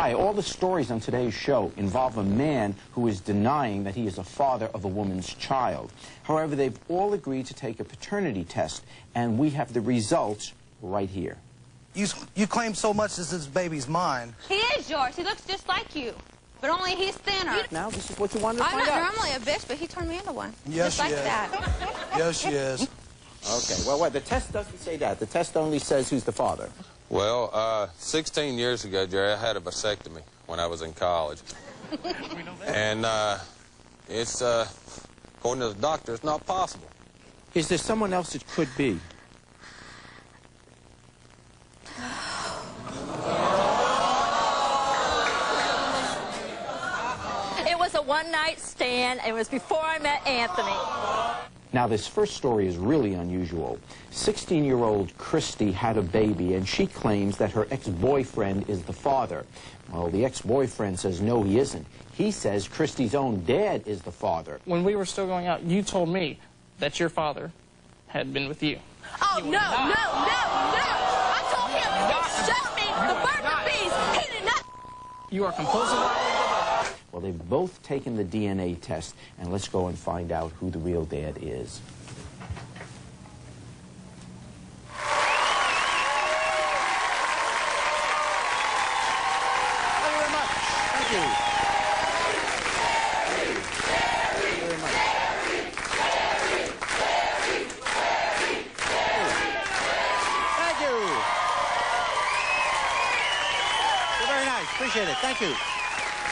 Hi, all the stories on today's show involve a man who is denying that he is a father of a woman's child. However, they've all agreed to take a paternity test, and we have the results right here. You claim so much this baby's mine. He is yours. He looks just like you, but only he's thinner. Now, this is what you wanted to find out. I'm not normally a bitch, but he turned me into one. Yes, just like she is. that. Yes, she is. Okay, well, the test doesn't say that. The test only says who's the father. Well, 16 years ago, Jerry, I had a vasectomy when I was in college. And it's, according to the doctor, it's not possible. Is there someone else it could be? It was a one-night stand. It was before I met Anthony. Now, this first story is really unusual. 16-year-old Christy had a baby, and she claims that her ex-boyfriend is the father. Well, the ex-boyfriend says no, he isn't. He says Christy's own dad is the father. When we were still going out, you told me that your father had been with you. Oh, no. I told him he showed me the burger bees. He did not. You are compulsively... Well, they've both taken the DNA test, and let's go and find out who the real dad is. Thank you very much. Thank you. Thank you very much. Thank you. You're very nice. Appreciate it. Thank you.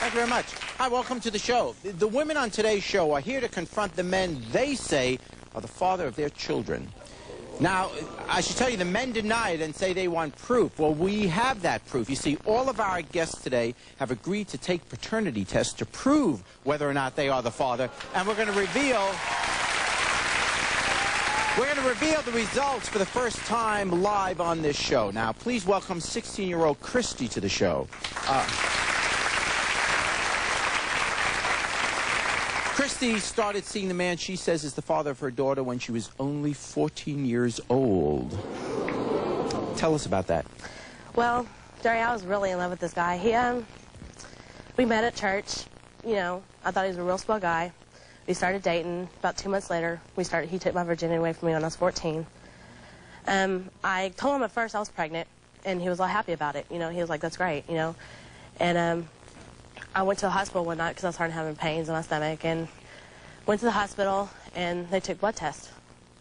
Thank you very much. Hi, welcome to the show. The women on today's show are here to confront the men they say are the father of their children. Now, I should tell you, the men deny it and say they want proof. Well, we have that proof. You see, all of our guests today have agreed to take paternity tests to prove whether or not they are the father, and we're going to reveal the results for the first time live on this show. Now, please welcome 16-year-old Christy to the show. Christy started seeing the man she says is the father of her daughter when she was only 14 years old. Tell us about that. Well, Jerry, I was really in love with this guy. We met at church. You know, I thought he was a real swell guy. We started dating. About 2 months later, he took my virginity away from me when I was 14. I told him at first I was pregnant, and he was all happy about it. You know, he was like, that's great, you know. And I went to the hospital one night because I was starting having pains in my stomach, and went to the hospital, and they took blood tests.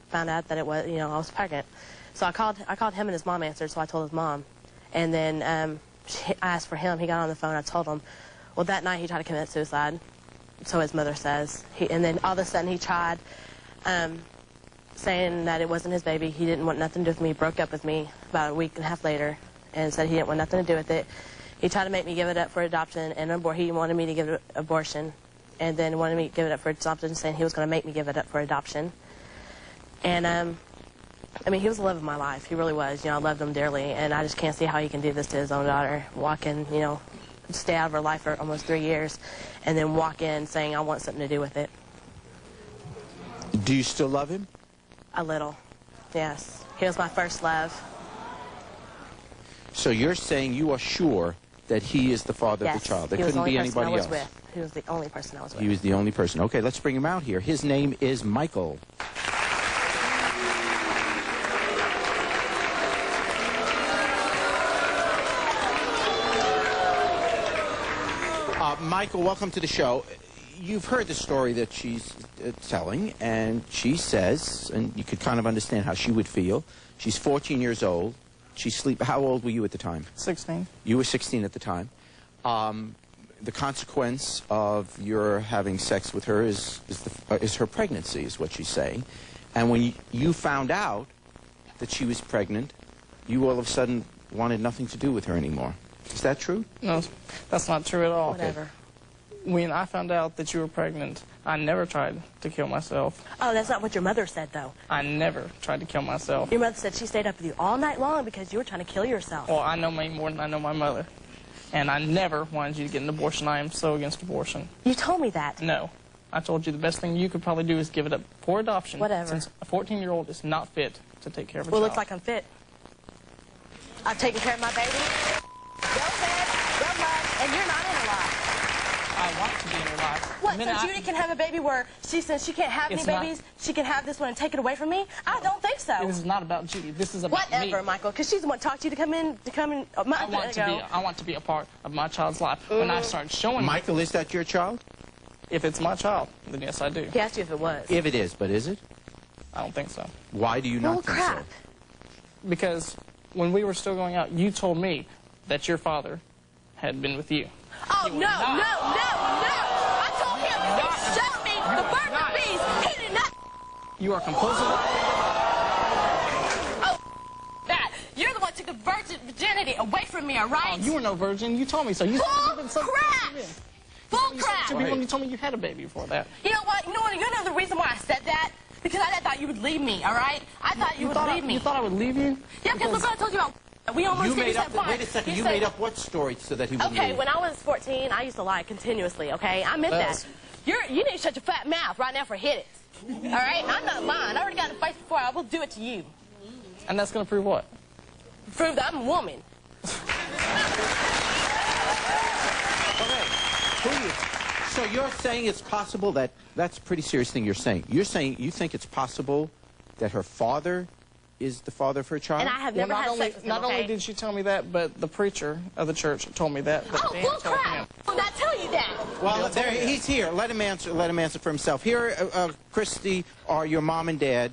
Found out that it was, you know, I was pregnant. So I called him, and his mom answered, so I told his mom. And then I asked for him. He got on the phone. I told him. Well, that night he tried to commit suicide, so his mother says. And then all of a sudden he tried saying that it wasn't his baby. He didn't want nothing to do with me. He broke up with me about a week and a half later and said he didn't want nothing to do with it. He tried to make me give it up for adoption, and he wanted me to give it abortion, and then wanted me to give it up for adoption, saying he was going to make me give it up for adoption. And, I mean, he was the love of my life. He really was. You know, I loved him dearly, and I just can't see how he can do this to his own daughter, walk in, you know, stay out of her life for almost 3 years, and then walk in saying, I want something to do with it. Do you still love him? A little, yes. He was my first love. So you're saying you are sure that he is the father of the child? There couldn't be anybody else? He was the only person I was with. He was the only person. Okay, let's bring him out here. His name is Michael. Michael, welcome to the show. You've heard the story that she's telling, and she says, and you could kind of understand how she would feel. She's 14 years old. How old were you at the time? 16. You were 16 at the time. The consequence of your having sex with her is her pregnancy, is what she's saying. And when you found out that she was pregnant, you all of a sudden wanted nothing to do with her anymore. Is that true? No, that's not true at all. Whatever. When I found out that you were pregnant, I never tried to kill myself. Oh, that's not what your mother said, though. I never tried to kill myself. Your mother said she stayed up with you all night long because you were trying to kill yourself. Well, I know me more than I know my mother. And I never wanted you to get an abortion. I am so against abortion. You told me that. No. I told you the best thing you could probably do is give it up for adoption. Whatever. Since a 14-year-old is not fit to take care of a Well, child. looks like I'm fit. I've taken care of my baby. Go ahead. Go much. And you're not in her life. I want to be in her life. What, The so minute Judy can have a baby where she says she can't have any It's not- babies? She can have this one and take it away from me? I don't think so. This is not about Judy. This is about Whatever, me. Michael, because she's the one who talked to you to come in. I want to be a part of my child's life. When I start showing Michael, is that your child? if it's my child, then yes, I do. He asked you if it was. If it is, but is it? I don't think so. Why do you not Well, think crap. so? Because when we were still going out, you told me that your father had been with you. Oh, no, no, no, not. no! I told him he showed me the burger bees. He did not. You are compulsive. Oh, that. You're the one who took the virginity away from me, all right? You were no virgin. You told me so. You Bull crap! Bull crap! You told me you had a baby before that. You know what? You know the reason why I said that? Because I thought you would leave me, all right? I thought you would leave me. You thought I would leave you? Yeah, because look what I told you about. We almost You made finished up. that part. Wait a second. You You said- made up what story so that he wouldn't Okay, leave? when I was 14, I used to lie continuously, okay? I meant That's- that. You need to shut your fat mouth right now for hit it. All right? I'm not lying. I already got in a fight before. I will do it to you. And that's going to prove what? Prove that I'm a woman. Okay. So you're saying it's possible that that's a pretty serious thing you're saying. You're saying you think it's possible that her father is the father of her child? And I have never had sex with him, Not okay? only did she tell me that, but the preacher of the church told me that. Oh, Dan bull told him. crap! Did not tell you that. Well, there, he's here. Let him answer. Let him answer for himself. Here, Christy, are your mom and dad,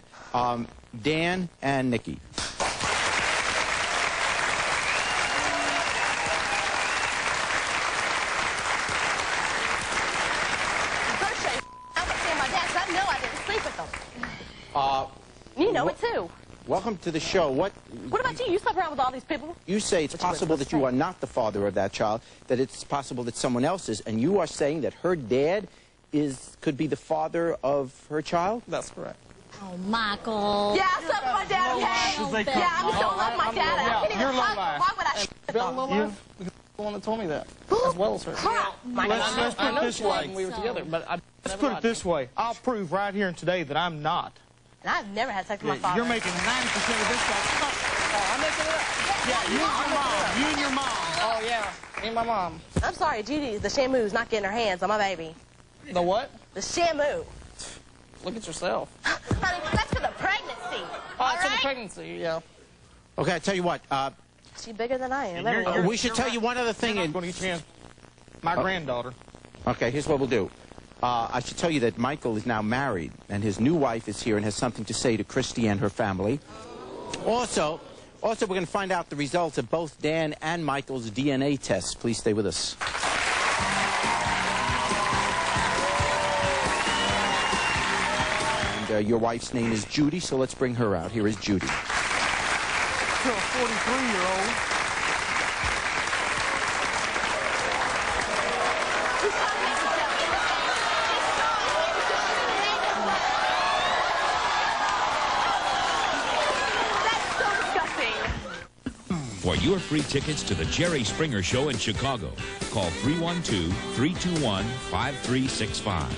Dan and Nikki. First thing, I'm not saying my dad, 'cause I know I didn't sleep with them. You know it too. Welcome to the show. What About you? You slept around with all these people? you say it's possible that you are not the father of that child, that it's possible that someone else is, and you are saying that her dad could be the father of her child? That's correct. Oh, Michael. Yeah, I slept with my dad, okay? Yeah, I just don't love my dad. I can't even hug him. Why would I shit Bill them? Lowlife? Because the one that told me that, as well as her. Crap. Let's put I it know this she was way. when we were together, but I Let's put it this way. I'll prove right here and today that I'm not. And I've never had sex with my father. You're making 90% of this stuff. I'm making it up. Yeah, you and your mom. You and your mom. Oh, yeah. And my mom. I'm sorry, Judy, the Shamu's not getting her hands on my baby. The what? The Shamu. Look at yourself. Honey, that's for the pregnancy. Oh, it's for the right? pregnancy, yeah. Okay, I tell you what. She's bigger than I am. You're- Everyone. We should tell you one other thing. I'm going to get your hands. My granddaughter. Okay, here's what we'll do. I should tell you that Michael is now married, and his new wife is here and has something to say to Christy and her family. Also, we're going to find out the results of both Dan and Michael's DNA tests. Please stay with us. And your wife's name is Judy, so let's bring her out. Here is Judy. To a 43-year-old. That's so disgusting. For your free tickets to the Jerry Springer Show in Chicago, call 312-321-5365.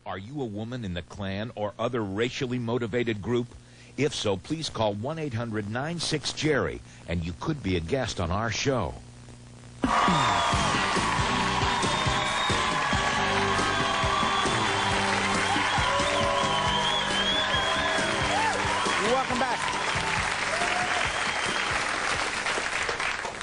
Are you a woman in the Klan or other racially motivated group? If so, please call 1-800-96-JERRY, and you could be a guest on our show. Welcome back.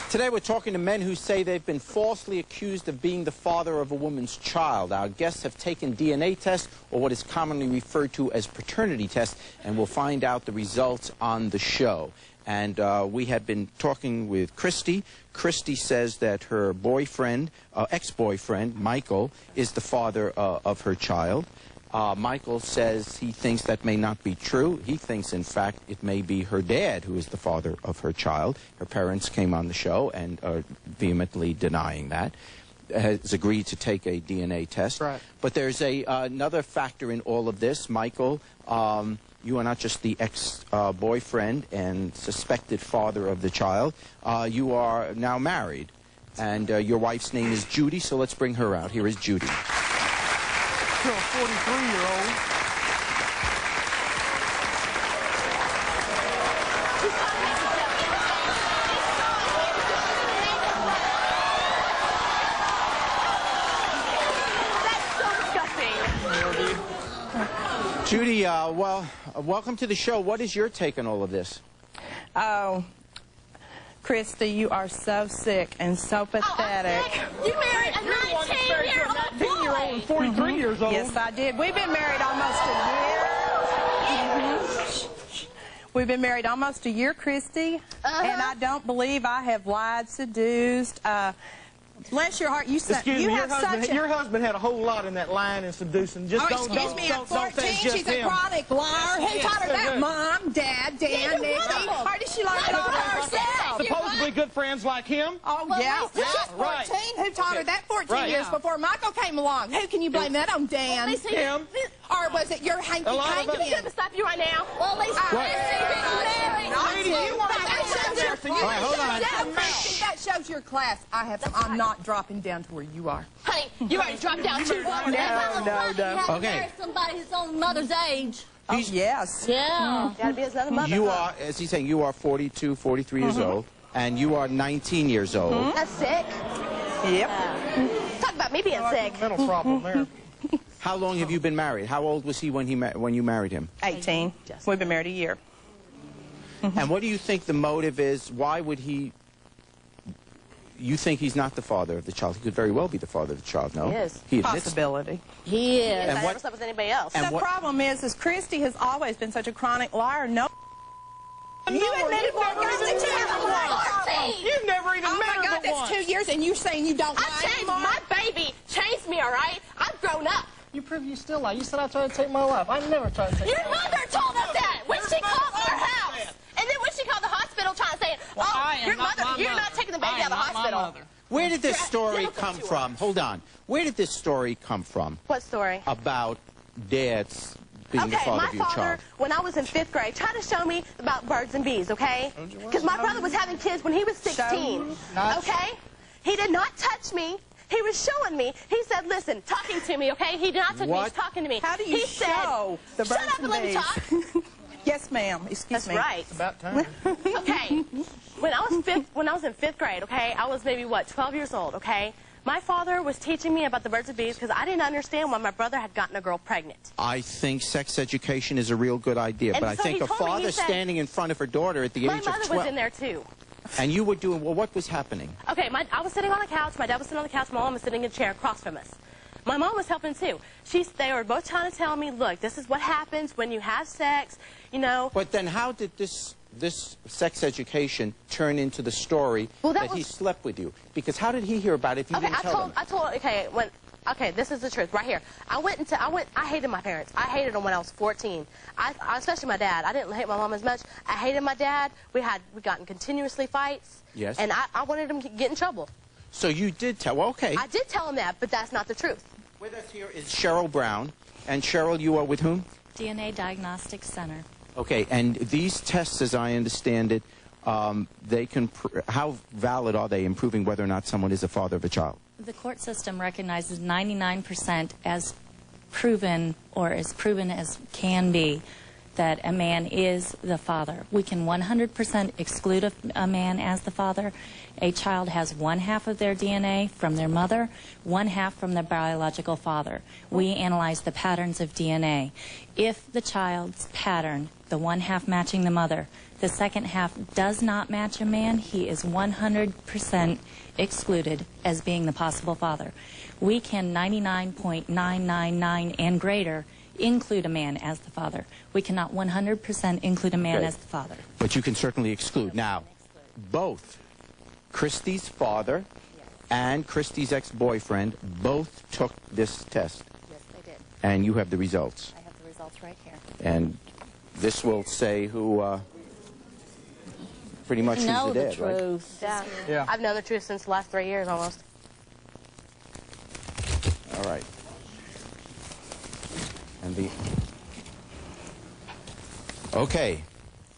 Today we're talking to men who say they've been falsely accused of being the father of a woman's child. Our guests have taken DNA tests, or what is commonly referred to as paternity tests, and we'll find out the results on the show. And we have been talking with Christy. Christy says that her boyfriend, ex-boyfriend, Michael, is the father of her child. Michael says he thinks that may not be true. He thinks, in fact, it may be her dad who is the father of her child. Her parents came on the show and are vehemently denying that. Has agreed to take a DNA test. Right. But there's another factor in all of this. Michael, you are not just the ex-boyfriend and suspected father of the child. You are now married. And your wife's name is Judy, so let's bring her out. Here is Judy. To a 43-year-old. Judy, well, welcome to the show. What is your take on all of this? Oh, Christy, you are so sick and so pathetic. You married a 19-year-old boy. And 43 years old. Yes, I did. We've been married almost a year. We've been married almost a year, Christy, and I don't believe I have lied, seduced. Bless your heart, you Excuse me, your husband had a whole lot in that lying and seducing. Just don't me, at 14, think just she's him. a chronic liar. Who taught her that? Mom, Dad, Dan, Nikki. Or did she learn it all herself? Supposedly good friends like him. Oh, yeah. She's 14. Right. Who taught her that 14 years before Michael came along? Who can you blame that on, Dan? Him. Or was it your hanky-panky? Can we stop you right now? Well, at least Lady, you want to hold on. That shows your class. I'm not dropping down to where you are. Honey, you already dropped down too far. No. Marry somebody his own mother's age. Oh, yes. Yeah. Gotta be his other mother. You are, as he's saying, you are 42, 43 years old, and you are 19 years old. That's sick. Yep. Talk about me being sick. Mental problem there. How long have you been married? How old was he when you married him? 18. We've been married a year. And what do you think the motive is? Why would he... You think he's not the father of the child? He could very well be the father of the child, no? He is. He admits. Possibility. He is. And I never slept with anybody else. And The problem is Christy has always been such a chronic liar. No. You admitted more girls that you haven't lied. You've never even Oh met my her God, but that's once. 2 years, and you're saying you don't I lie changed. anymore? My baby changed me, all right? I've grown up. You prove you still lie. You said I tried to take my life. I never tried to take Your my life. mother told us that when she called our house. And then when she called the hospital trying to say, your mother, you're not taking the baby out of the hospital. Where did this story come from? Hold on. Where did this story come from? What story? About Dad's being the father of your my father, child. when I was in 5th grade, tried to show me about birds and bees, okay? Because my brother was having kids when he was 16, okay? He did not touch me. He was showing me. He said, listen, talking to me, okay? He did not touch me. He was talking to me. How do you show the shut birds up and let me bees? talk. Yes, ma'am. Excuse That's me. right. It's about time. Okay. When I was in 5th grade, okay, I was maybe, 12 years old, okay? My father was teaching me about the birds and bees because I didn't understand why my brother had gotten a girl pregnant. I think sex education is a real good idea, And but I so think he a told me, he father said- standing in front of her daughter at the My age of mother 12. was in there, too. And you were doing, well, what was happening? Okay, I was sitting on the couch. My dad was sitting on the couch. My mom was sitting in a chair across from us. My mom was helping, too. They were both trying to tell me, look, this is what happens when you have sex, you know. But then how did this sex education turn into the story that he slept with you? Because how did he hear about it if you didn't tell him? Okay, this is the truth right here. I hated my parents. I hated them when I was 14. Especially my dad. I didn't hate my mom as much. I hated my dad. We got in continuously fights. Yes. And I wanted him to get in trouble. So you did tell, well, okay. I did tell him that, but that's not the truth. With us here is Cheryl Brown. And Cheryl, you are with whom? DNA Diagnostics Center. Okay, and these tests, as I understand it, they can, how valid are they in proving whether or not someone is the father of a child? The court system recognizes 99% as proven, or as proven as can be, that a man is the father. We can 100% exclude a man as the father. A child has 1/2 of their DNA from their mother, 1/2 from their biological father. We analyze the patterns of DNA. If the child's pattern, the 1/2 matching the mother, the second half does not match a man, he is 100% excluded as being the possible father. We can 99.999 and greater include a man as the father. We cannot 100% include a man as the father. But you can certainly exclude. Now, both Christy's father and Christy's ex-boyfriend both took this test. Yes, they did. And you have the results. I have the results right here. And this will say who, pretty much who's the dad, right? Yeah. I've known the truth since the last 3 years almost. All right. And okay.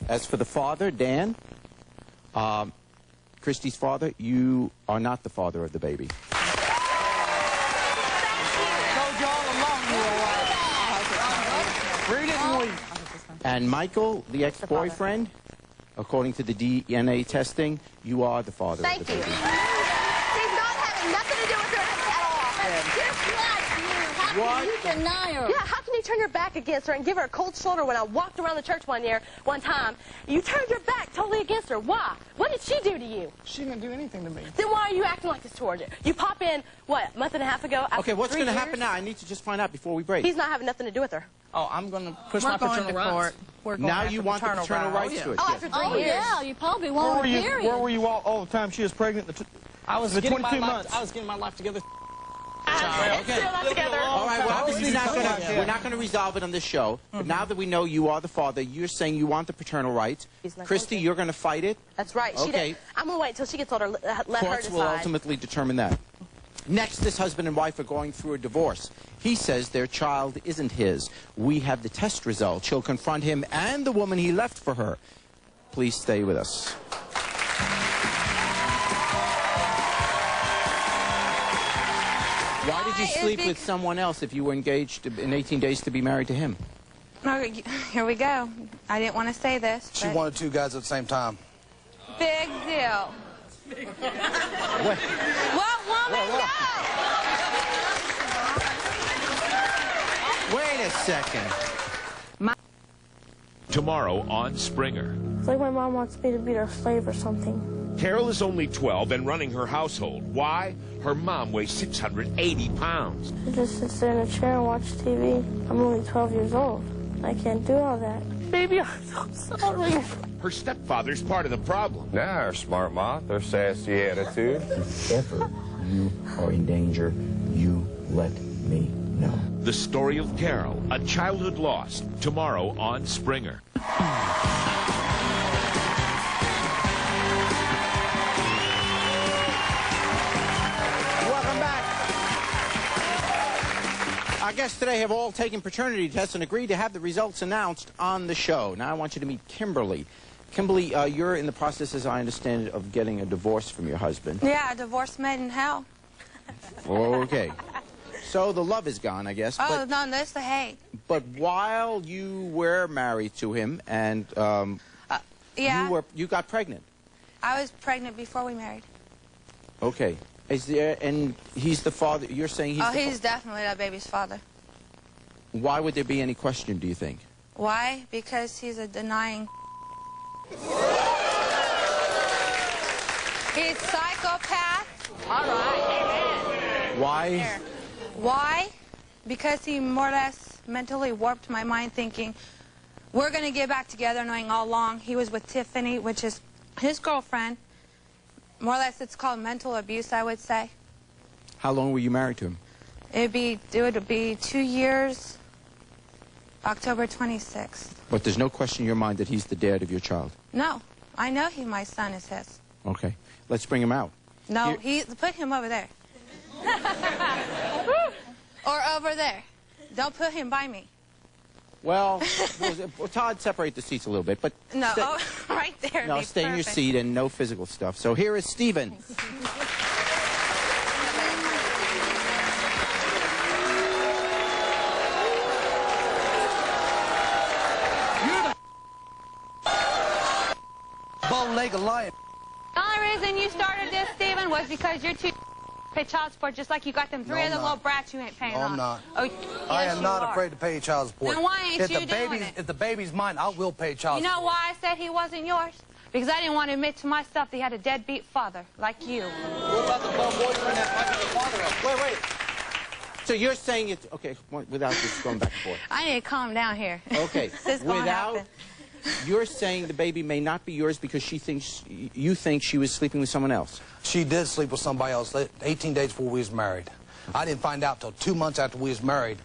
As for the father, Dan, Christy's father, you are not the father of the baby. Told you all along you were right. Read it and leave. And Michael, the ex-boyfriend, according to the DNA testing, you are the father of the baby. Thank you. He's not having nothing to do with her at all. Just like you. How can you deny her? Yeah, how can you turn your back against her and give her a cold shoulder when I walked around the church one time? You turned your back totally against her. Why? What did she do to you? She didn't do anything to me. Then why are you acting like this towards her? You pop in, what, a month and a half ago? Okay, what's going to happen now? I need to just find out before we break. He's not having nothing to do with her. Oh, I'm going to push my paternal rights. Now you want the paternal rights to it. Oh, after 3 years. Yeah, you probably won't hear Where were you all the time she was pregnant? I was the getting 22 my months. I was getting my life together. It's still not together. All right, well, obviously we're not going to resolve it on this show. But now that we know you are the father, you're saying you want the paternal rights. Christy, you're going to fight it? That's right. Okay. I'm going to wait until she gets older. Let her Courts decide. will ultimately determine that. Next, this husband and wife are going through a divorce. He says their child isn't his. We have the test results. She'll confront him and the woman he left for her. Please stay with us. Why did you sleep with someone else if you were engaged in 18 days to be married to him? Here we go. I didn't want to say this. She wanted 2 guys at the same time. Big deal. What woman does? Wait a second. Tomorrow on Springer. It's like my mom wants me to be her slave or something. Carol is only 12 and running her household. Why? Her mom weighs 680 pounds. She just sits there in a chair and watches TV. I'm only 12 years old. I can't do all that. Baby, I'm so sorry. Her stepfather's part of the problem. Now they're smart, Ma. Their sassy attitude. If ever you are in danger, you let me know. The story of Carol, a childhood lost. Tomorrow on Springer. Welcome back. Our guests today have all taken paternity tests and agreed to have the results announced on the show. Now I want you to meet Kimberly. Kimberly, you're in the process, as I understand it, of getting a divorce from your husband. Yeah, divorce made in hell. Okay. So the love is gone, I guess. Oh, no, that's the hate. But while you were married to him and yeah, you got pregnant. I was pregnant before we married. Okay. Is there, and he's the father, you're saying he's He's definitely that baby's father. Why would there be any question, do you think? Why? Because he's a denying. He's psychopath. All right, amen. Why? Why? Because he more or less mentally warped my mind thinking, we're going to get back together, knowing all along he was with Tiffany, which is his girlfriend. More or less, it's called mental abuse, I would say. How long were you married to him? It would be 2 years, October 26th. But there's no question in your mind that he's the dad of your child? No, I know my son is his. Okay. Let's bring him out. No, put him over there. Or over there. Don't put him by me. Well, Todd, separate the seats a little bit, but... No, right there. No, stay in your seat and no physical stuff. So here is Stephen. Bow-legged lion. The only reason you started this, Stephen, was because you're too pay child support just like you got them 3 other little brats you ain't paying on. I'm not. Oh, yes, I am not are. afraid to pay child support. Then why ain't you doing it? If the baby's mine, I will pay child support. You know why I said he wasn't yours? Because I didn't want to admit to myself that he had a deadbeat father, like you. What about the boyfriend that might be the father of? Wait. So you're saying it's... Okay, without just going back and forth. I need to calm down here. Okay. Without... You're saying the baby may not be yours because you think she was sleeping with someone else? She did sleep with somebody else 18 days before we was married. I didn't find out till 2 months after we was married.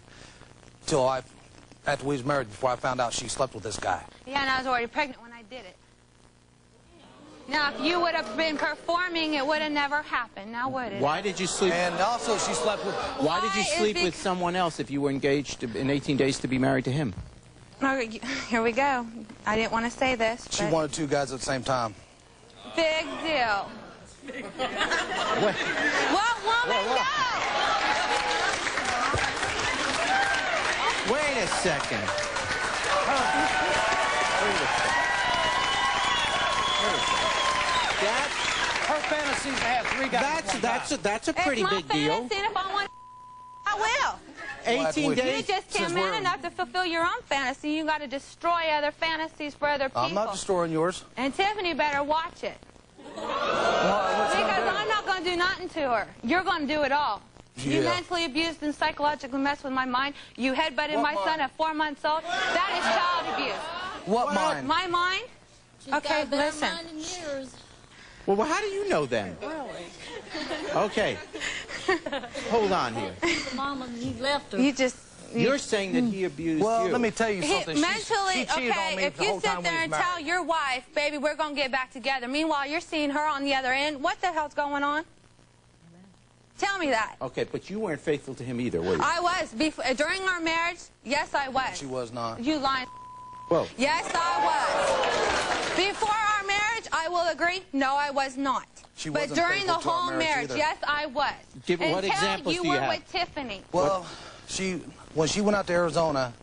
After we was married, before I found out she slept with this guy. Yeah, and I was already pregnant when I did it. Now, if you would have been performing, it would have never happened. Now, would it? Why did you sleep... And also, she slept with... Why did you sleep with someone else if you were engaged in 18 days to be married to him? Here we go. I didn't want to say this, She wanted 2 guys at the same time. Big deal. What woman knows? Wait a second. Her fantasy is to have 3 guys. That's a pretty big deal. It's my fantasy, and if I want, I will. 18 days. You just can't man enough to fulfill your own fantasy. You got to destroy other fantasies for other people. I'm not destroying yours. And Tiffany better watch it. Because I'm not going to do nothing to her. You're going to do it all. You mentally abused and psychologically messed with my mind. You headbutted my son at 4 months old. That is child abuse. What mind? My mind? Okay, listen. Well, how do you know then? Okay. Hold on here. Mama, you left her. You're saying that he abused you. Well, let me tell you something. Mentally, she cheated on me if the you whole time sit there we and was tell married. your wife, baby, we're going to get back together. Meanwhile, you're seeing her on the other end. What the hell's going on? Tell me that. Okay, but you weren't faithful to him either, were you? I was. During our marriage, yes, I was. She was not. You lying. Whoa. Yes, I was. Before our marriage, I will agree, no, I was not. She but wasn't during the faithful to our whole marriage, either. yes, I was. What examples do you were have? with Tiffany. Well, when she went out to Arizona,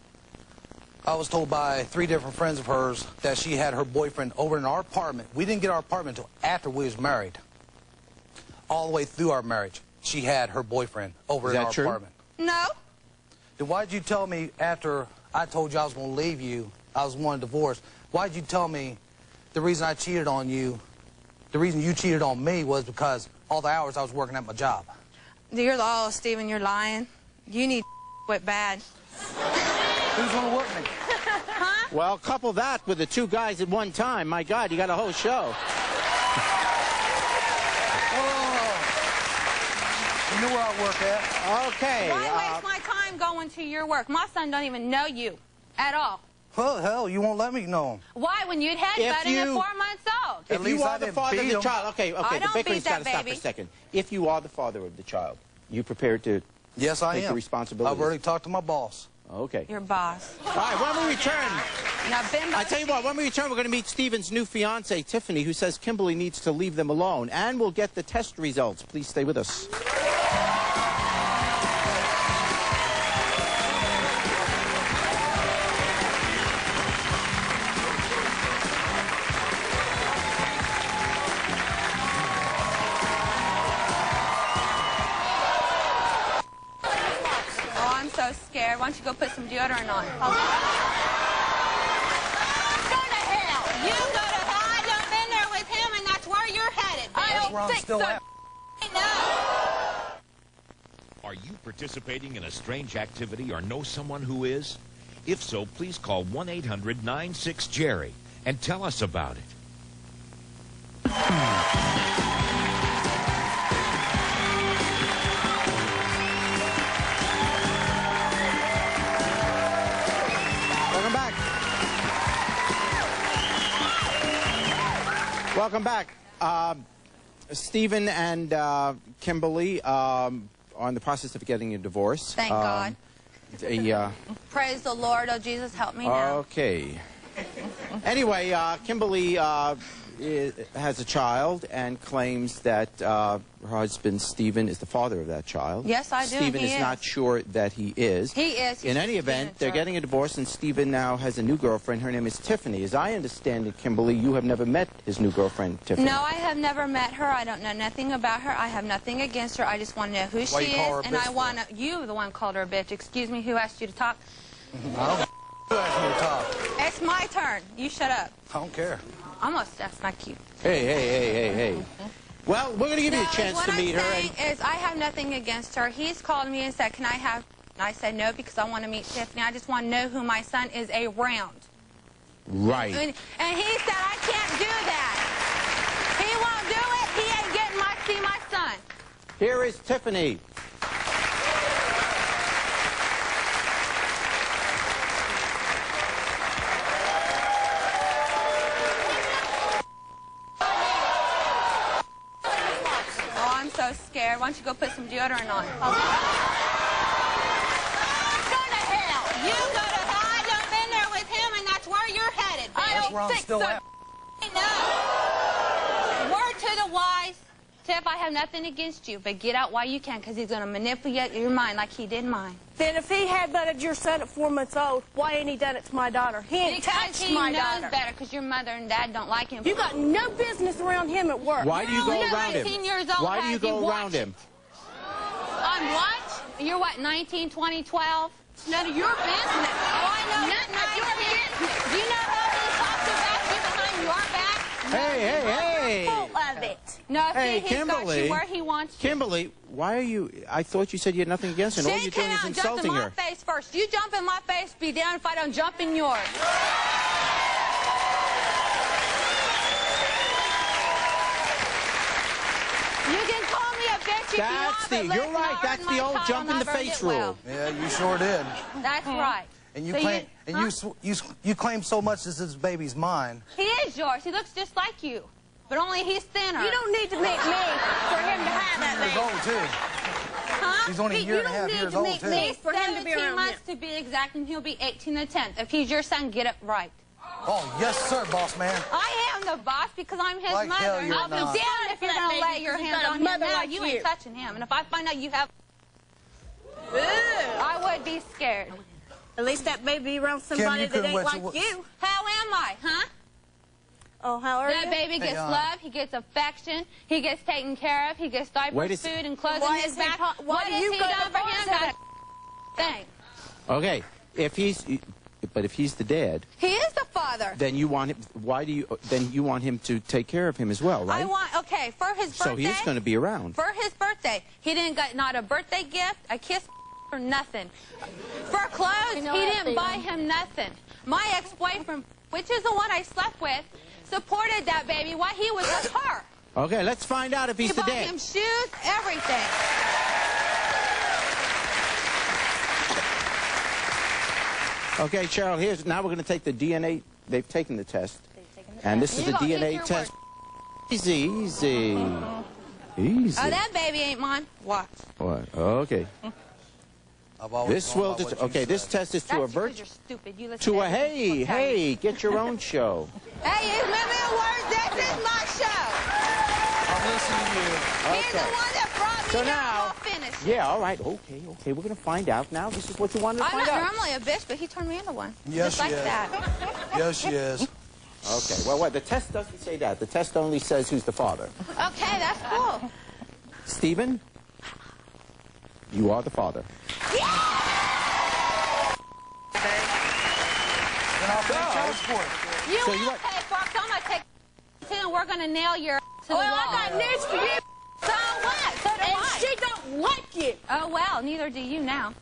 I was told by 3 different friends of hers that she had her boyfriend over in our apartment. We didn't get our apartment until after we was married. All the way through our marriage, she had her boyfriend over in our apartment. No. Then why did you tell me after I told you I was going to leave you, I was wanting a divorce, why did you tell me the reason I cheated on you, the reason you cheated on me was because all the hours I was working at my job? Oh, Stephen, you're lying. You need to quit bad. Who's going to work me? Huh? Well, couple that with the 2 guys at one time. My God, you got a whole show. You know where I work at. Okay. Why waste my time going to your work? My son don't even know you at all. Well, hell, you won't let me know him. Why? When you'd headbutt him at 4 months old. If you are the father of the child, okay, I the don't bickering's beat got to that stop for a baby. second. If you are the father of the child, you prepared to Yes, I take am. the responsibility? I've already talked to my boss. Okay. Your boss. All right, when we return, Now, Bimbo. I tell you what, when we return, we're going to meet Stephen's new fiancée, Tiffany, who says Kimberly needs to leave them alone, and we'll get the test results. Please stay with us. Oh, I'm so scared. Why don't you go put some deodorant on? Go to hell. You go to hell. I done been there with him, and that's where you're headed. I don't where I'm think still so. at. No. Are you participating in a strange activity or know someone who is? If so, please call 1-800-96-JERRY and tell us about it. Welcome back. Welcome back. Stephen and Kimberly are in the process of getting a divorce. Thank God. Praise the Lord. Oh, Jesus, help me now. Okay. Anyway, Kimberly has a child and claims that her husband, Stephen, is the father of that child. Yes, I do. Stephen He is is not sure that he is. He is. In any event, they're getting a divorce, and Stephen now has a new girlfriend. Her name is Tiffany. As I understand it, Kimberly, you have never met his new girlfriend, Tiffany. No, I have never met her. I don't know nothing about her. I have nothing against her. I just want to know who Why she you call her is, a and bitch I want to. You, the one called her a bitch. Excuse me. Who asked you to talk? I don't who asked me to talk. It's my turn. You shut up. I don't care. Almost. That's not cute. Hey. Well, we're going to give you a chance to meet her. What I'm saying is I have nothing against her. He's called me and said, can I have... And I said no because I want to meet Tiffany. I just want to know who my son is around. Right. And he said, I can't do that. He won't do it. He ain't getting see my son. Here is Tiffany. Oh, I'm so scared. Why don't you go put some deodorant on? Go to hell. You go to hell. I done been there with him, and that's where you're headed. I That's don't where I'm think still so. at. No. Word to the wise. Tiff, I have nothing against you, but get out while you can, because he's going to manipulate your mind like he did mine. Then if he had butted your son at 4 months old, why ain't he done it to my daughter? He ain't touched my daughter. Because he knows better, because your mother and dad don't like him. You got no business around him at work. Why do you go around him? 19 years old. Why do you go around him? On what? You're what, 19, 20, 12? It's none of your business. Oh, I know. None of your business. Do you know how he talks about you behind your back? Hey. Full of it. No, Hey, he's got Kimberly. you where he wants you. Kimberly, why are you... I thought you said you had nothing against her. All She you're came doing is out and jumped in insulting my her. face first. You jump in my face, be down if I don't jump in yours. You can call me a bitch if you want, but You're let's right. not That's hurt my the old child jump in the and I'll face get well. rule. Yeah, you sure did. That's right. And you So claim, you- you claim so much as this baby's mine. He is yours. He looks just like you, but only he's thinner. You don't need to meet me for him to have that He's baby. old too. Huh? He's only a year and a half years old too. He's for him to be 17 around months him. to be exact, and he'll be 18 the 10th. If he's your son, get it right. Oh yes, sir, boss man. I am the boss because I'm his Like mother. hell and you're I'll be not. damned if you're That going to baby, lay your because you hands got a on him mother now. like You you. ain't touching him. And if I find out you have... Ew. I would be scared. At least that baby around somebody you that couldn't ain't wait like till- you. How am I, huh? Oh, how are That you? baby gets Hon. love, he gets affection, he gets taken care of, he gets diapers, Wait a food, and clothes Why in his is he back. why What do has you he go done to for him? bars Not at a thing. Okay, if he's... But if he's the dad, He is the father. then you want him... Why do you... Then you want him to take care of him as well, right? I want, okay, for his birthday. So he's going to be around. For his birthday, he didn't get not a birthday gift, a kiss, or nothing. For clothes, he didn't buy him nothing. My ex-boyfriend, which is the one I slept with, supported that baby while he was with her. Okay, let's find out if he's He the bought dad. him shoes, everything. Okay, Cheryl, now we're going to take the DNA. They've taken the test. And this is You the gonna eat DNA your test. Easy, easy. Easy. Oh, that baby ain't mine. Watch. What? Okay. I've always This gone will... by what you Okay, this said. test is to That's a because virtue... you're stupid. You listen To a... everything people tell you. Hey, get your own show. Hey, you remember the words? This is my show. I'll listen to you. He's the one that brought me So here. now- I'll finish. Yeah, all right. Okay, we're going to find out now. This is what you wanted to I'm find not out. normally a bitch, but he turned me into one. Yes, Just like she is. that. Yes, she is. Okay, well, what? The test doesn't say that. The test only says who's the father. Okay, that's cool. Stephen, you are the father. Then I'll pay child support. You So will you want- pay for it, 'cause I'm going to take it and we're going to nail your to the wall. Well, I got news for you. So what? So do And I. she don't like you. Oh, well, neither do you now.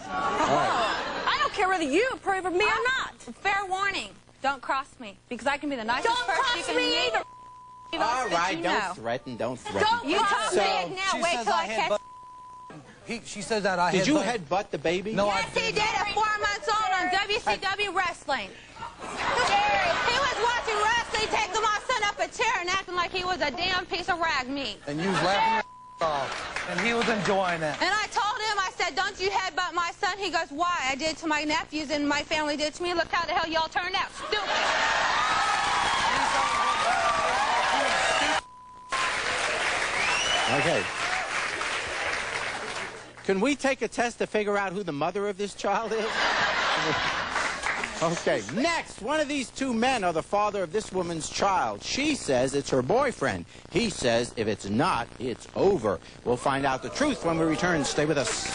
I don't care whether you approve of me or not. Fair warning. Don't cross me, because I can be the nicest Don't person cross you can me meet. either. All right, you don't know. threaten, don't threaten. Don't You talk So- big now. She Wait says till I I catch. headbutt. She says that I Did you headbutt- headbutt the baby? No, Yes, he did at 4 months old on WCW Wrestling. He was watching wrestling, taking my son up a chair and acting like he was a damn piece of rag meat. And you was laughing your off. And he was enjoying that. And I told him, I said, don't you headbutt my son? He goes, why? I did it to my nephews and my family did it to me. Look how the hell y'all turned out. Stupid. Okay. Can we take a test to figure out who the mother of this child is? Okay, next, one of these two men are the father of this woman's child. She says it's her boyfriend. He says if it's not, it's over. We'll find out the truth when we return. Stay with us.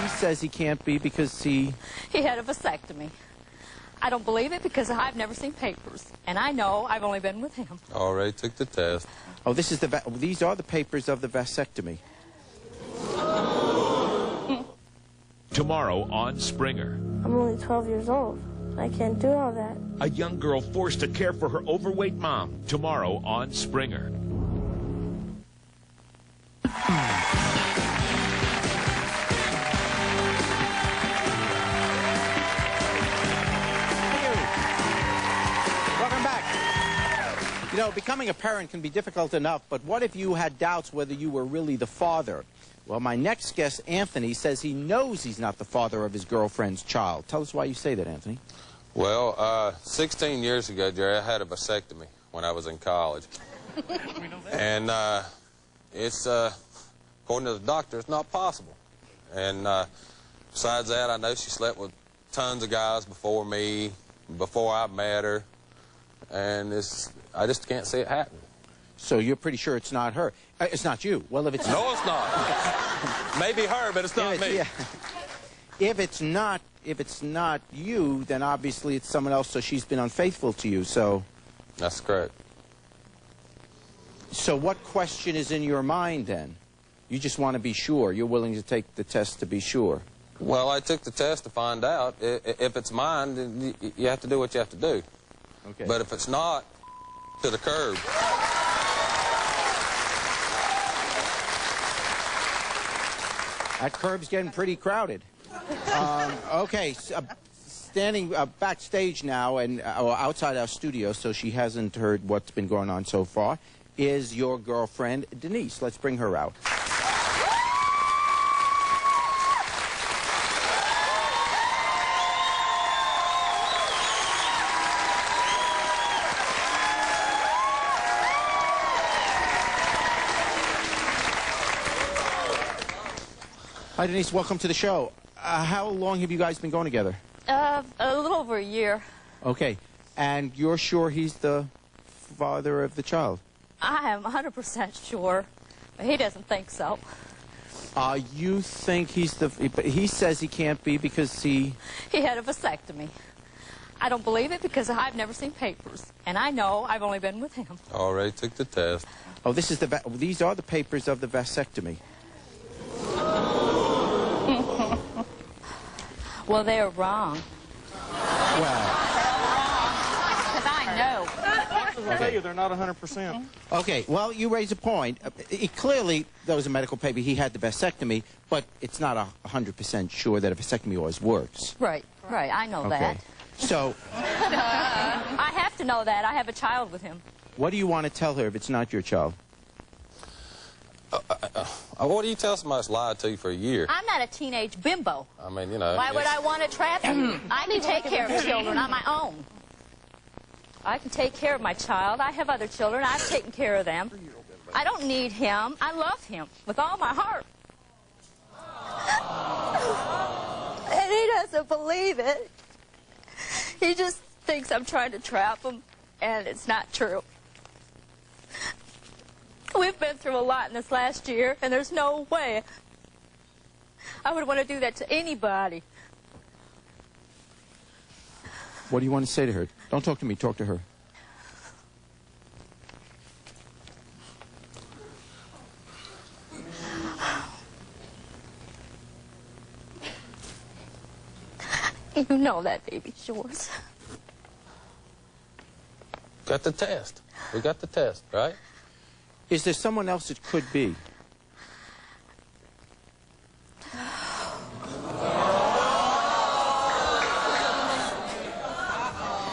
He says he can't be because he... He had a vasectomy. I don't believe it because I've never seen papers. And I know I've only been with him. Already took the test. Oh, this is these are the papers of the vasectomy. Tomorrow on Springer. I'm only 12 years old. I can't do all that. A young girl forced to care for her overweight mom. Tomorrow on Springer. Welcome back. You know, becoming a parent can be difficult enough, but what if you had doubts whether you were really the father? Well, my next guest, Anthony, says he knows he's not the father of his girlfriend's child. Tell us why you say that, Anthony. Well, 16 years ago, Jerry, I had a vasectomy when I was in college. And it's, according to the doctor, it's not possible. And besides that, I know she slept with tons of guys before me, before I met her. And I just can't see it happening. So you're pretty sure it's not her. It's not you. Well, if it's no, it's not. Maybe her, but it's not me. Yeah. If it's not you, then obviously it's someone else. So she's been unfaithful to you. So that's correct. So what question is in your mind then? You just want to be sure. You're willing to take the test to be sure. Well, I took the test to find out. If it's mine, then you have to do what you have to do. Okay. But if it's not, to the curb. That curb's getting pretty crowded. Okay, standing backstage now and outside our studio, so she hasn't heard what's been going on so far, is your girlfriend, Denise. Let's bring her out. Hi, Denise. Welcome to the show. How long have you guys been going together? A little over a year. Okay. And you're sure he's the father of the child? I am 100% sure. But he doesn't think so. You think he's the... But he says he can't be because he... He had a vasectomy. I don't believe it because I've never seen papers. And I know I've only been with him. Already took the test. Oh, this is these are the papers of the vasectomy. Well, they're wrong. Well... Because I know. I'll tell you, they're not 100%. Okay, well, you raise a point. Clearly, there was a medical paper. He had the vasectomy, but it's not 100% sure that a vasectomy always works. Right, right. I know that. So... I have to know that. I have a child with him. What do you want to tell her if it's not your child? What do you tell somebody that's lied to you for a year? I'm not a teenage bimbo. I mean, you know... Why would I want to trap him? I can take care of children on my own. I can take care of my child. I have other children. I've taken care of them. I don't need him. I love him with all my heart. And he doesn't believe it. He just thinks I'm trying to trap him, and it's not true. We've been through a lot in this last year, and there's no way I would want to do that to anybody. What do you want to say to her? Don't talk to me. Talk to her. You know that baby's yours. Got the test. We got the test, right? Is there someone else it could be?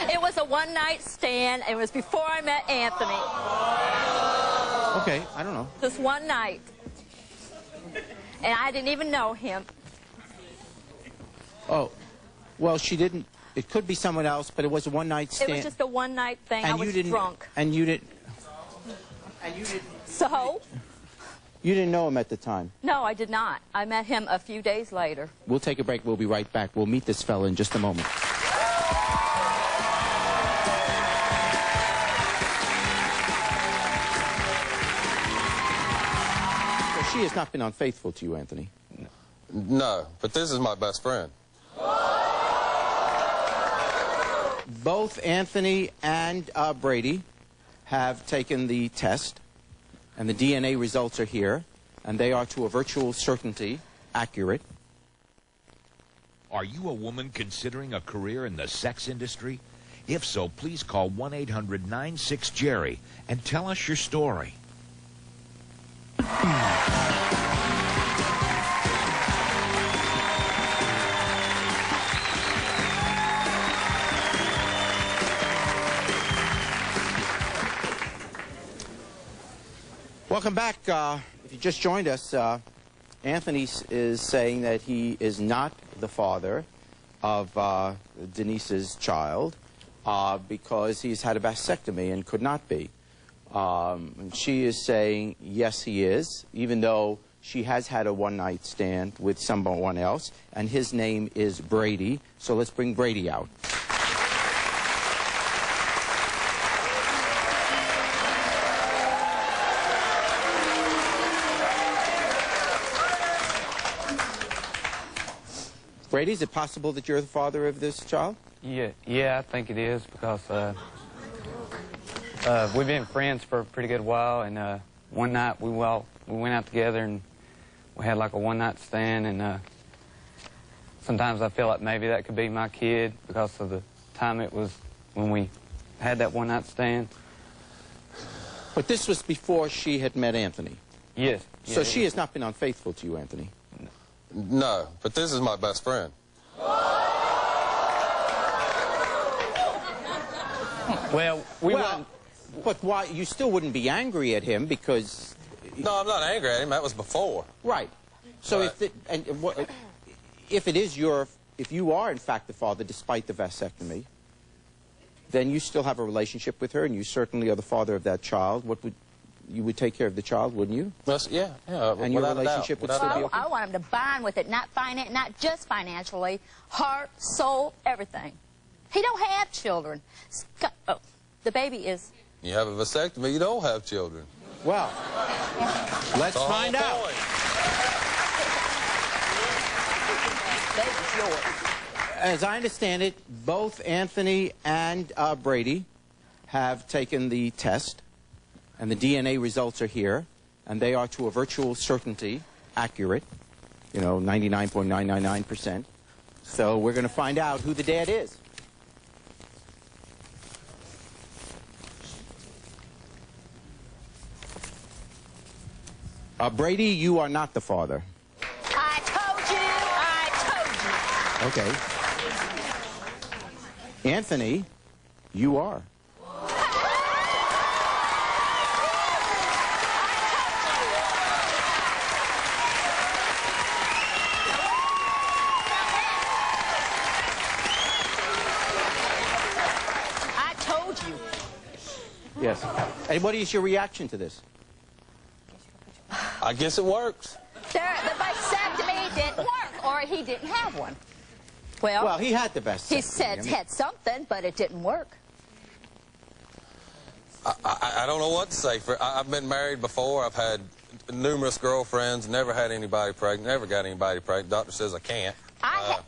It was a one-night stand. It was before I met Anthony. Okay, I don't know. This one night. And I didn't even know him. Oh, well, she didn't. It could be someone else, but it was a one-night stand. It was just a one-night thing. I was drunk. And you didn't... So? You didn't know him at the time? No, I did not. I met him a few days later. We'll take a break. We'll be right back. We'll meet this fella in just a moment. So she has not been unfaithful to you, Anthony? No, but this is my best friend. Both Anthony and Brady have taken the test, and the DNA results are here, and they are to a virtual certainty accurate. Are you a woman considering a career in the sex industry? If so, please call 1-800-96-JERRY and tell us your story. Welcome back. If you just joined us, Anthony is saying that he is not the father, of Denise's child because he's had a vasectomy and could not be. And she is saying, yes, he is, even though she has had a one-night stand with someone else, and his name is Brady. So let's bring Brady out. Brady, is it possible that you're the father of this child? Yeah, I think it is because we've been friends for a pretty good while, and one night we went out together and we had like a one-night stand, and sometimes I feel like maybe that could be my kid because of the time it was when we had that one-night stand. But this was before she had met Anthony? Yes. So she has not been unfaithful to you, Anthony? No, but this is my best friend. Well, but why? You still wouldn't be angry at him because... No, I'm not angry at him. That was before. Right. So right. if you are in fact the father despite the vasectomy, then you still have a relationship with her, and you certainly are the father of that child. You would take care of the child, wouldn't you? Yes, yeah. And your relationship would still be okay? I want him to bond with it, not just financially, heart, soul, everything. He don't have children. The baby is... You have a vasectomy, you don't have children. Well, let's find out. Baby's yours. As I understand it, both Anthony and Brady have taken the test, and the DNA results are here, and they are to a virtual certainty accurate, 99.999%. So we're going to find out who the dad is. Brady, you are not the father. I told you. Okay. Anthony, you are. I told you. Yes. And what is your reaction to this? I guess it works. The vasectomy didn't work, or he didn't have one. Well, he had the vasectomy. He said had something, but it didn't work. I don't know what to say. I've been married before. I've had numerous girlfriends, never had anybody pregnant, never got anybody pregnant. Doctor says I can't. I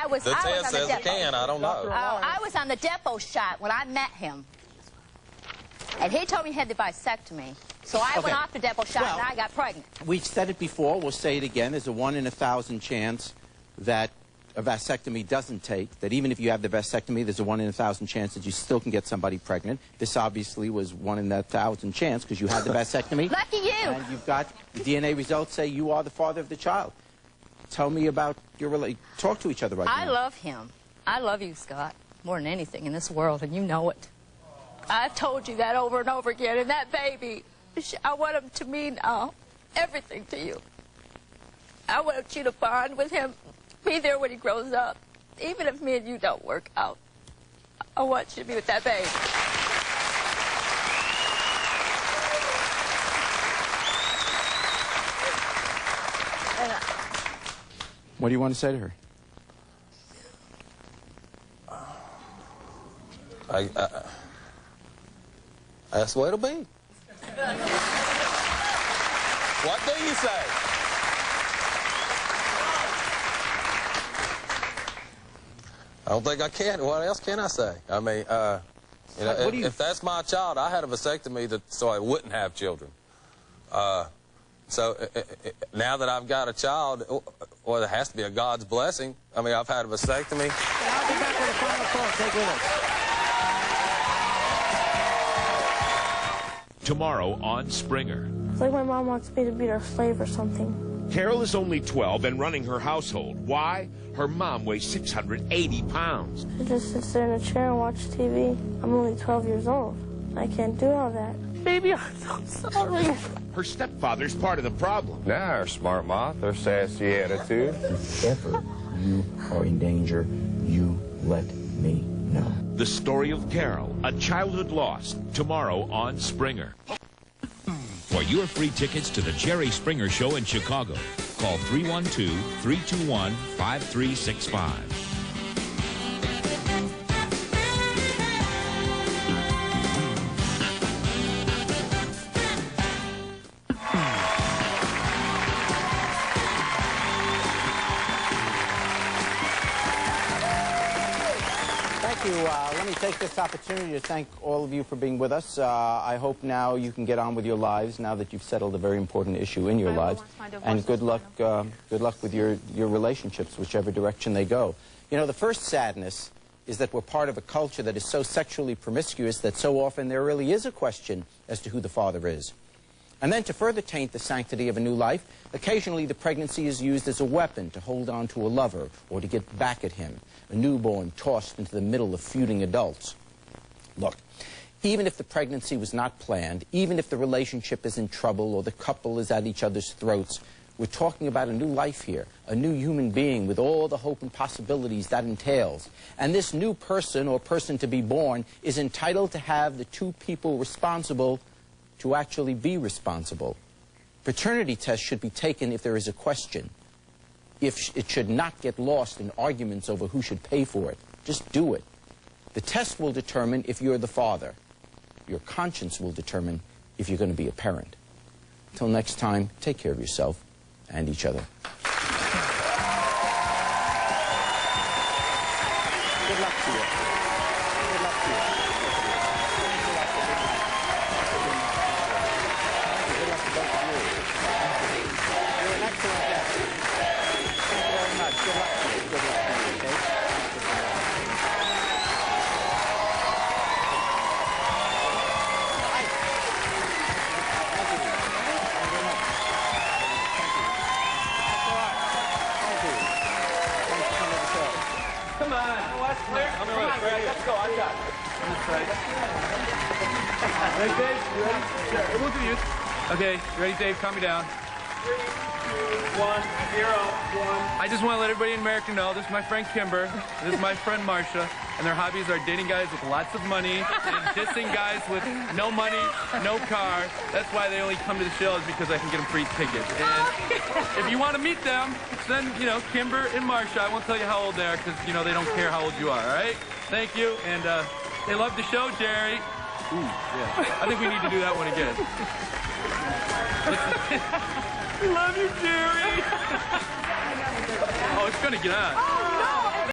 was the on test the says I can. I don't know. I was on the depot shot when I met him. And he told me he had the vasectomy. So I went off the depot shot and I got pregnant. We've said it before. We'll say it again. There's a 1 in 1,000 chance that a vasectomy doesn't take. That even if you have the vasectomy, there's a 1 in 1,000 chance that you still can get somebody pregnant. This obviously was 1 in 1,000 chance because you had the vasectomy. Lucky you. And you've got the DNA results say you are the father of the child. Tell me about your relationship. Talk to each other right now. I love him. I love you, Scott, more than anything in this world, and you know it. I've told you that over and over again, and that baby, I want him to mean everything to you. I want you to bond with him, be there when he grows up. Even if me and you don't work out, I want you to be with that baby. What do you want to say to her? That's the way it'll be. What do you say? I don't think I can. What else can I say? I mean, if that's my child, I had a vasectomy so I wouldn't have children. So now that I've got a child, well, there has to be a God's blessing. I mean, I've had a vasectomy. I'll be back with a final call. Take with us. Tomorrow on Springer. It's like my mom wants me to be her slave or something. Carol is only 12 and running her household. Why? Her mom weighs 680 pounds. She just sits there in a chair and watches TV. I'm only 12 years old. I can't do all that. Baby, I'm so sorry. Her stepfather's part of the problem. Nah, her smart mouth, her sassy attitude. If ever you are in danger, you let me know. The story of Carol, a childhood lost, tomorrow on Springer. For your free tickets to the Jerry Springer Show in Chicago, call 312-321-5365. Let me take this opportunity to thank all of you for being with us. I hope now you can get on with your lives now that you've settled a very important issue in your lives. And good luck with your relationships, whichever direction they go. You know, the first sadness is that we're part of a culture that is so sexually promiscuous that so often there really is a question as to who the father is. And then to further taint the sanctity of a new life, occasionally the pregnancy is used as a weapon to hold on to a lover or to get back at him, a newborn tossed into the middle of feuding adults. Look, even if the pregnancy was not planned, even if the relationship is in trouble or the couple is at each other's throats, we're talking about a new life here, a new human being with all the hope and possibilities that entails. And this new person or person to be born is entitled to have the two people responsible to actually be responsible. Paternity tests should be taken if there is a question. If it should not get lost in arguments over who should pay for it. Just do it. The test will determine if you're the father. Your conscience will determine if you're going to be a parent. Until next time, take care of yourself and each other. Good luck to you. Good luck to you. Good luck to both of you. You're an excellent guest. Thank you very much. Good luck to you. Good luck to you, okay? Come on. Let's go. I've got it. Hey, Dave, you ready? Sure. We'll do you. Okay, you ready, Dave? Calm me down. 3, 2, 1, 0, 1. I just want to let everybody in America know this is my friend Kimber, this is my friend Marcia, and their hobbies are dating guys with lots of money and dissing guys with no money, no car. That's why they only come to the show, is because I can get them free tickets. And if you want to meet them, send, Kimber and Marcia. I won't tell you how old they are because, they don't care how old you are, all right? Thank you, and they love the show, Jerry. Ooh, yeah. I think we need to do that one again. Love you, Jerry. Oh, it's gonna get on. Oh, no.